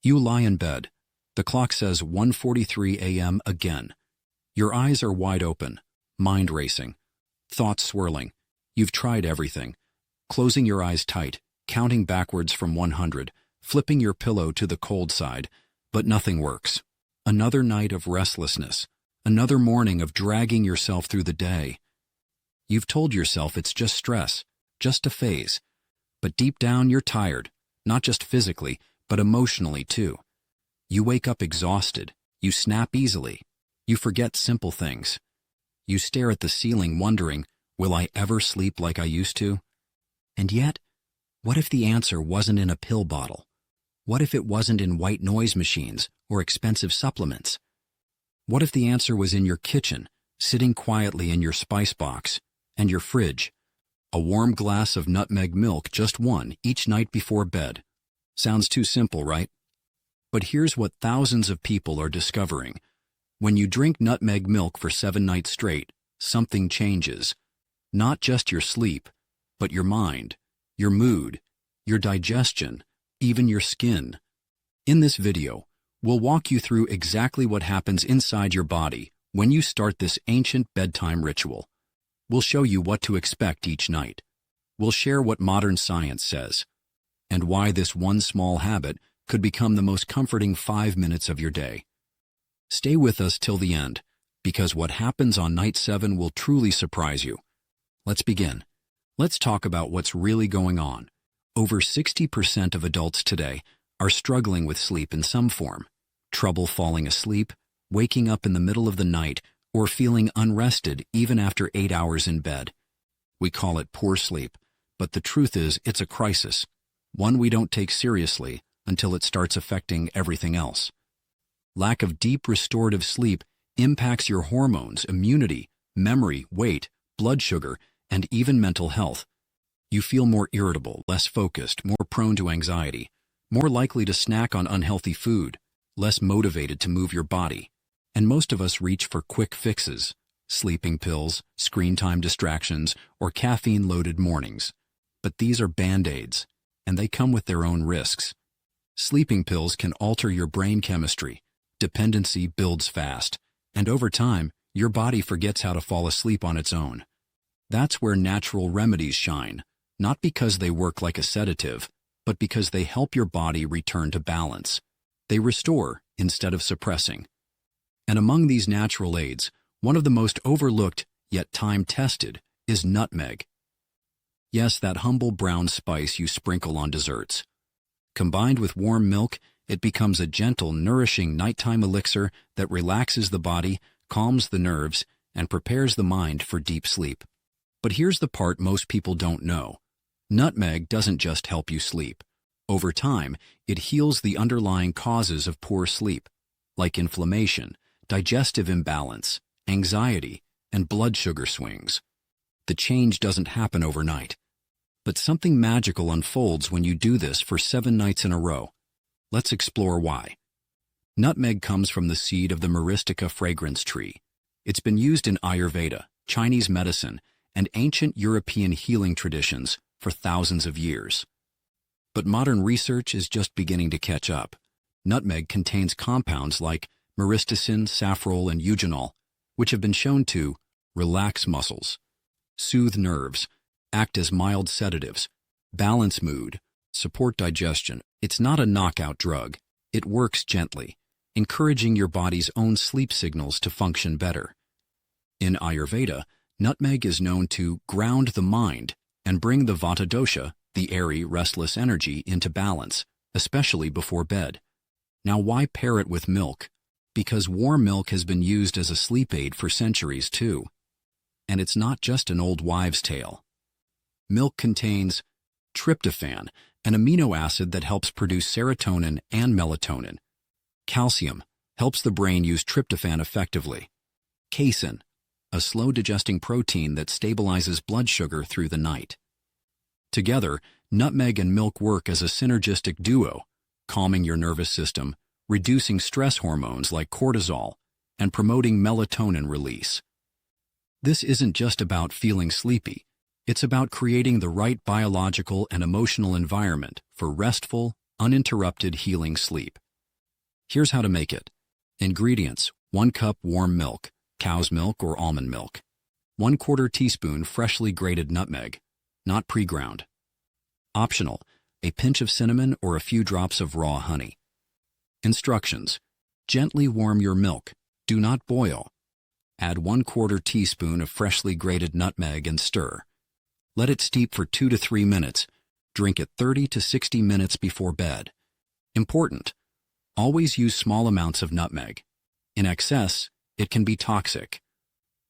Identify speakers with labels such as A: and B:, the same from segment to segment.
A: You lie in bed. The clock says 1:43 a.m. again. Your eyes are wide open, mind racing, thoughts swirling. You've tried everything. Closing your eyes tight, counting backwards from 100, flipping your pillow to the cold side, but nothing works. Another night of restlessness, another morning of dragging yourself through the day. You've told yourself it's just stress, just a phase. But deep down you're tired, not just physically, but emotionally too. You wake up exhausted, you snap easily, you forget simple things. You stare at the ceiling wondering, will I ever sleep like I used to? And yet, what if the answer wasn't in a pill bottle? What if it wasn't in white noise machines or expensive supplements? What if the answer was in your kitchen, sitting quietly in your spice box, and your fridge? A warm glass of nutmeg milk, just one, each night before bed. Sounds too simple, right? But here's what thousands of people are discovering. When you drink nutmeg milk for 7 nights straight, something changes. Not just your sleep, but your mind, your mood, your digestion, even your skin. In this video, we'll walk you through exactly what happens inside your body when you start this ancient bedtime ritual. We'll show you what to expect each night. We'll share what modern science says, and why this one small habit could become the most comforting 5 minutes of your day. Stay with us till the end, because what happens on night 7 will truly surprise you. Let's begin. Let's talk about what's really going on. Over 60% of adults today are struggling with sleep in some form. Trouble falling asleep, waking up in the middle of the night, or feeling unrested even after 8 hours in bed. We call it poor sleep, but the truth is it's a crisis, one we don't take seriously until it starts affecting everything else. Lack of deep restorative sleep impacts your hormones, immunity, memory, weight, blood sugar, and even mental health. You feel more irritable, less focused, more prone to anxiety, more likely to snack on unhealthy food, less motivated to move your body. And most of us reach for quick fixes, sleeping pills, screen time distractions, or caffeine-loaded mornings. But these are Band-Aids, and they come with their own risks. Sleeping pills can alter your brain chemistry. Dependency builds fast, and over time, your body forgets how to fall asleep on its own. That's where natural remedies shine, not because they work like a sedative, but because they help your body return to balance. They restore instead of suppressing. And among these natural aids, one of the most overlooked, yet time-tested, is nutmeg. Yes, that humble brown spice you sprinkle on desserts. Combined with warm milk, it becomes a gentle, nourishing nighttime elixir that relaxes the body, calms the nerves, and prepares the mind for deep sleep. But here's the part most people don't know. Nutmeg doesn't just help you sleep. Over time, it heals the underlying causes of poor sleep, like inflammation, digestive imbalance, anxiety, and blood sugar swings. The change doesn't happen overnight. But something magical unfolds when you do this for 7 nights in a row. Let's explore why. Nutmeg comes from the seed of the Myristica fragrance tree. It's been used in Ayurveda, Chinese medicine, and ancient European healing traditions for thousands of years. But modern research is just beginning to catch up. Nutmeg contains compounds like myristicin, safrole, and eugenol, which have been shown to relax muscles, soothe nerves, act as mild sedatives, balance mood, support digestion. It's not a knockout drug. It works gently, encouraging your body's own sleep signals to function better. In Ayurveda, nutmeg is known to ground the mind and bring the vata dosha, the airy, restless energy, into balance, especially before bed. Now, why pair it with milk? Because warm milk has been used as a sleep aid for centuries too. And it's not just an old wives' tale. Milk contains tryptophan, an amino acid that helps produce serotonin and melatonin. Calcium helps the brain use tryptophan effectively. Casein, a slow-digesting protein that stabilizes blood sugar through the night. Together, nutmeg and milk work as a synergistic duo, calming your nervous system, reducing stress hormones like cortisol, and promoting melatonin release. This isn't just about feeling sleepy. It's about creating the right biological and emotional environment for restful, uninterrupted healing sleep. Here's how to make it. Ingredients: 1 cup warm milk, cow's milk or almond milk. 1/4 teaspoon freshly grated nutmeg, not pre-ground. Optional: a pinch of cinnamon or a few drops of raw honey. Instructions: gently warm your milk. Do not boil. Add 1/4 teaspoon of freshly grated nutmeg and stir. Let it steep for 2 to 3 minutes. Drink it 30 to 60 minutes before bed. Important: always use small amounts of nutmeg. In excess, it can be toxic.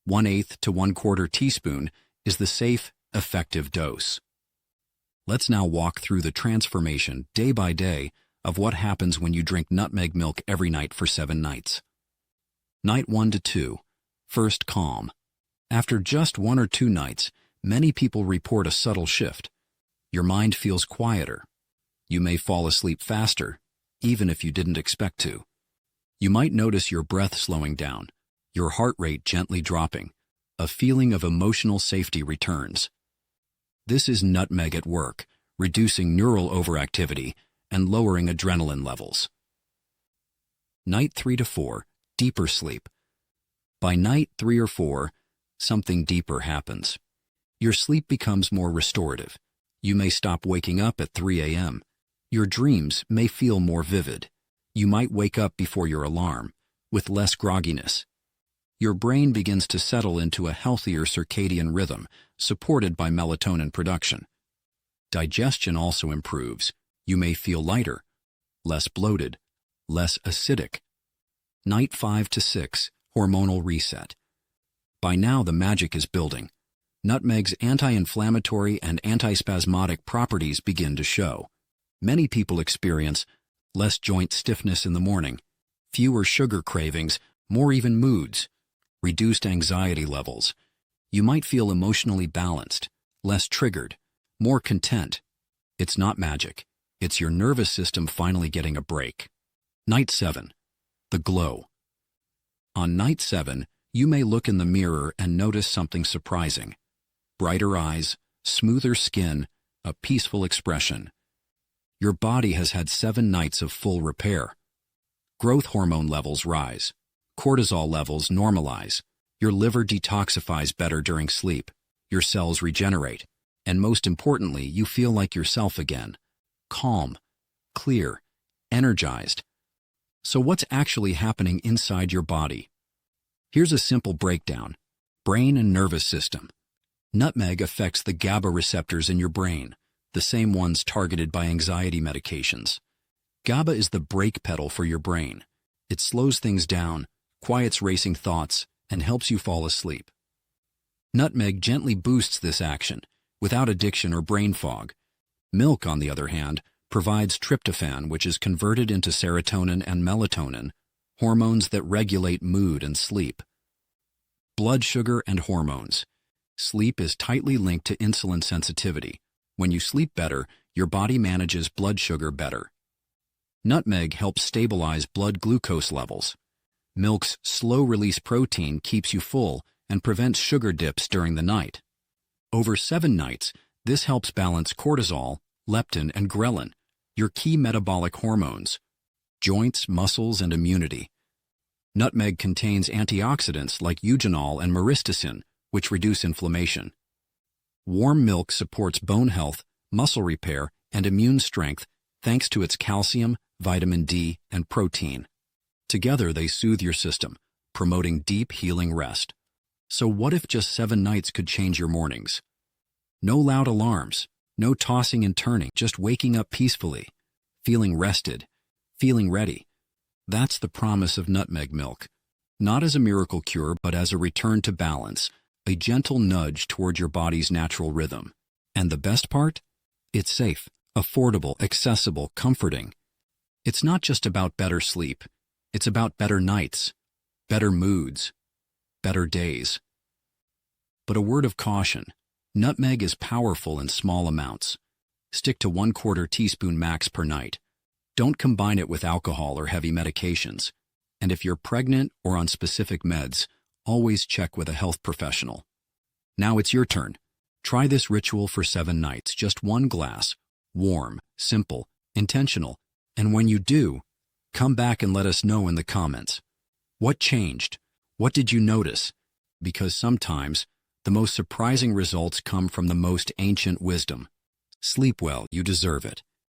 A: 1/8 to 1/4 teaspoon is the safe, effective dose. Let's now walk through the transformation day by day of what happens when you drink nutmeg milk every night for 7 nights. Night 1 to 2. First, calm. After just 1 or 2 nights, many people report a subtle shift. Your mind feels quieter. You may fall asleep faster, even if you didn't expect to. You might notice your breath slowing down, your heart rate gently dropping. A feeling of emotional safety returns. This is nutmeg at work, reducing neural overactivity and lowering adrenaline levels. Night 3 to 4, deeper sleep. By night 3 or 4, something deeper happens. Your sleep becomes more restorative. You may stop waking up at 3 a.m. Your dreams may feel more vivid. You might wake up before your alarm, with less grogginess. Your brain begins to settle into a healthier circadian rhythm, supported by melatonin production. Digestion also improves. You may feel lighter, less bloated, less acidic. Night 5 to 6, hormonal reset. By now the magic is building. Nutmeg's anti-inflammatory and antispasmodic properties begin to show. Many people experience less joint stiffness in the morning, fewer sugar cravings, more even moods, reduced anxiety levels. You might feel emotionally balanced, less triggered, more content. It's not magic. It's your nervous system finally getting a break. Night 7. The glow. On night 7, you may look in the mirror and notice something surprising. Brighter eyes, smoother skin, a peaceful expression. Your body has had 7 nights of full repair. Growth hormone levels rise. Cortisol levels normalize. Your liver detoxifies better during sleep. Your cells regenerate. And most importantly, you feel like yourself again. Calm, clear, energized. So what's actually happening inside your body? Here's a simple breakdown. Brain and nervous system. Nutmeg affects the GABA receptors in your brain, the same ones targeted by anxiety medications. GABA is the brake pedal for your brain. It slows things down, quiets racing thoughts, and helps you fall asleep. Nutmeg gently boosts this action, without addiction or brain fog. Milk, on the other hand, provides tryptophan, which is converted into serotonin and melatonin, hormones that regulate mood and sleep. Blood sugar and hormones. Sleep is tightly linked to insulin sensitivity. When you sleep better, your body manages blood sugar better. Nutmeg helps stabilize blood glucose levels. Milk's slow-release protein keeps you full and prevents sugar dips during the night. Over 7 nights, this helps balance cortisol, leptin, and ghrelin, your key metabolic hormones, joints, muscles, and immunity. Nutmeg contains antioxidants like eugenol and myristicin, which reduce inflammation. Warm milk supports bone health, muscle repair, and immune strength thanks to its calcium, vitamin D, and protein. Together they soothe your system, promoting deep healing rest. So what if just 7 nights could change your mornings? No loud alarms, no tossing and turning, just waking up peacefully, feeling rested, feeling ready. That's the promise of nutmeg milk. Not as a miracle cure, but as a return to balance, a gentle nudge toward your body's natural rhythm. And the best part? It's safe, affordable, accessible, comforting. It's not just about better sleep. It's about better nights, better moods, better days. But a word of caution. Nutmeg is powerful in small amounts. Stick to 1/4 teaspoon max per night. Don't combine it with alcohol or heavy medications. And if you're pregnant or on specific meds, always check with a health professional. Now it's your turn. Try this ritual for 7 nights, just 1 glass, warm, simple, intentional. And when you do, Come back and let us know in the comments. What changed? What did you notice? Because sometimes, the most surprising results come from the most ancient wisdom. Sleep well, you deserve it.